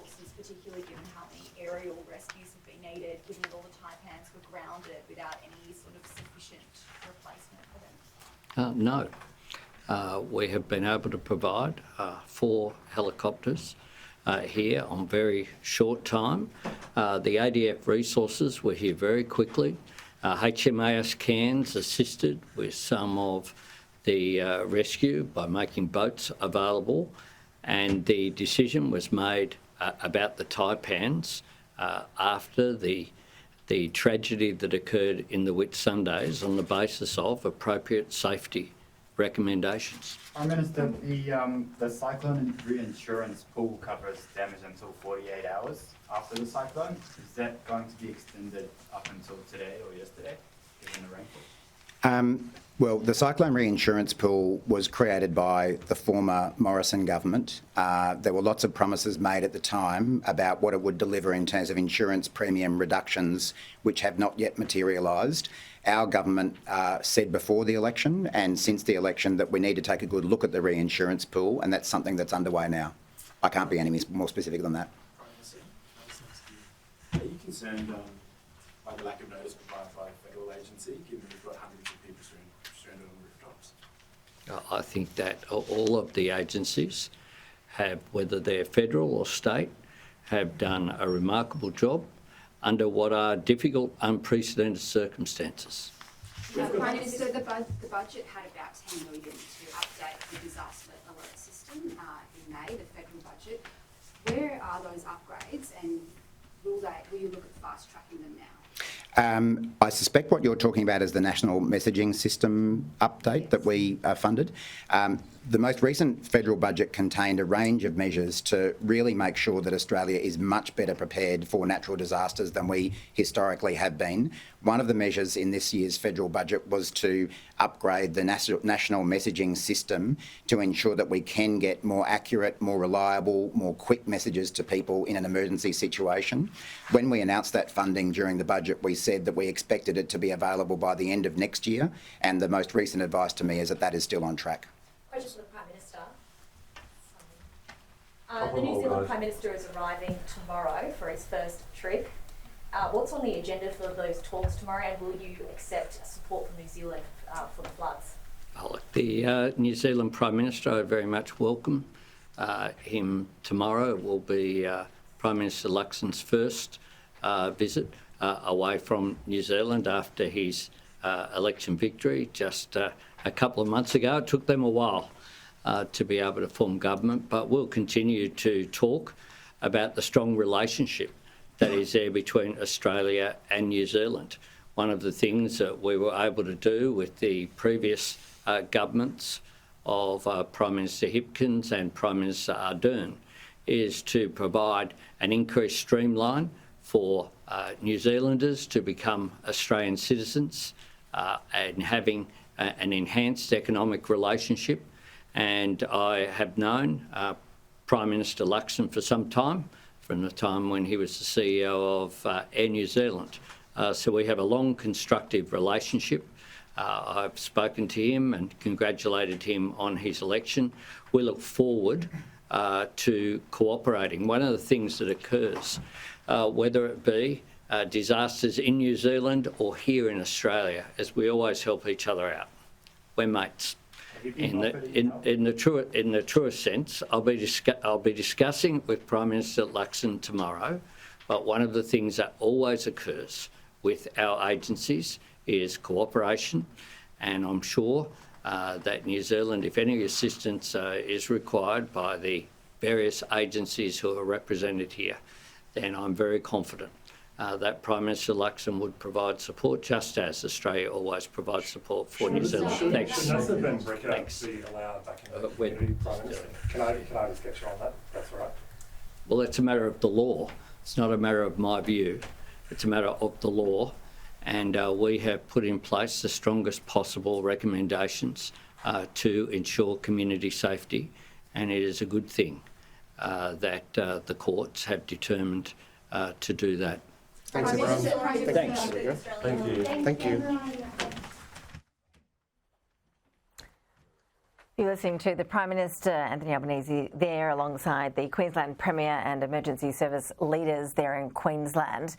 resources, particularly given how many aerial rescues have been needed, given that all the taipans were grounded without any sort of sufficient replacement for them? No. We have been able to provide 4 helicopters here on very short time. The ADF resources were here very quickly. HMAS Cairns assisted with some of the rescue by making boats available, and the decision was made about the taipans after the tragedy that occurred in the Whitsundays on the basis of appropriate safety recommendations. Prime Minister, the cyclone reinsurance pool covers damage until 48 hours after the cyclone. Is that going to be extended up until today or yesterday, given the rainfall? Well, the cyclone reinsurance pool was created by the former Morrison government. There were lots of promises made at the time about what it would deliver in terms of insurance premium reductions, which have not yet materialised. Our government said before the election and since the election that we need to take a good look at the reinsurance pool, and that's something that's underway now. I can't be any more specific than that. Are you concerned by the lack of notice provided by a federal agency, given we've got hundreds of people stranded on rooftops? I think that all of the agencies have, whether they're federal or state, have done a remarkable job under what are difficult, unprecedented circumstances. Prime Minister, the budget had about $10 million to update the disaster alert system in May, the federal budget. Where are those upgrades, and will you look at fast tracking them now? I suspect what you're talking about is the national messaging system update that we funded. The most recent federal budget contained a range of measures to really make sure that Australia is much better prepared for natural disasters than we historically have been. One of the measures in this year's federal budget was to upgrade the national messaging system to ensure that we can get more accurate, more reliable, more quick messages to people in an emergency situation. When we announced that funding during the budget, we said that we expected it to be available by the end of next year, and the most recent advice to me is that that is still on track. Question to the Prime Minister. The New Zealand Prime Minister is arriving tomorrow for his first trip. What's on the agenda for those talks tomorrow, and will you accept support from New Zealand for the floods? The New Zealand Prime Minister, I very much welcome him tomorrow. It will be Prime Minister Luxon's first visit away from New Zealand after his election victory just a couple of months ago. It took them a while to be able to form government, but we'll continue to talk about the strong relationship that is there between Australia and New Zealand. One of the things that we were able to do with the previous governments of Prime Minister Hipkins and Prime Minister Ardern is to provide an increased streamline for New Zealanders to become Australian citizens and having an enhanced economic relationship. And I have known Prime Minister Luxon for some time, from the time when he was the CEO of Air New Zealand. So we have a long constructive relationship. I've spoken to him and congratulated him on his election. We look forward to cooperating. One of the things that occurs, whether it be disasters in New Zealand or here in Australia, is we always help each other out. We're mates. In the truest sense, I'll be discussing with Prime Minister Luxon tomorrow. But one of the things that always occurs with our agencies is cooperation, and I'm sure that New Zealand, if any assistance is required by the various agencies who are represented here, then I'm very confident that Prime Minister Luxon would provide support, just as Australia always provides support for New Zealand. Thanks. Should NASA then break it up to be allowed back in the community, Prime Minister? Can I just get you on that? That's all right. Well, it's a matter of the law. It's not a matter of my view. It's a matter of the law. And we have put in place the strongest possible recommendations to ensure community safety. And it is a good thing that the courts have determined to do that. Thanks, everyone. Thanks. Thank you. Thank you. You're listening to the Prime Minister, Anthony Albanese, there alongside the Queensland Premier and emergency service leaders there in Queensland.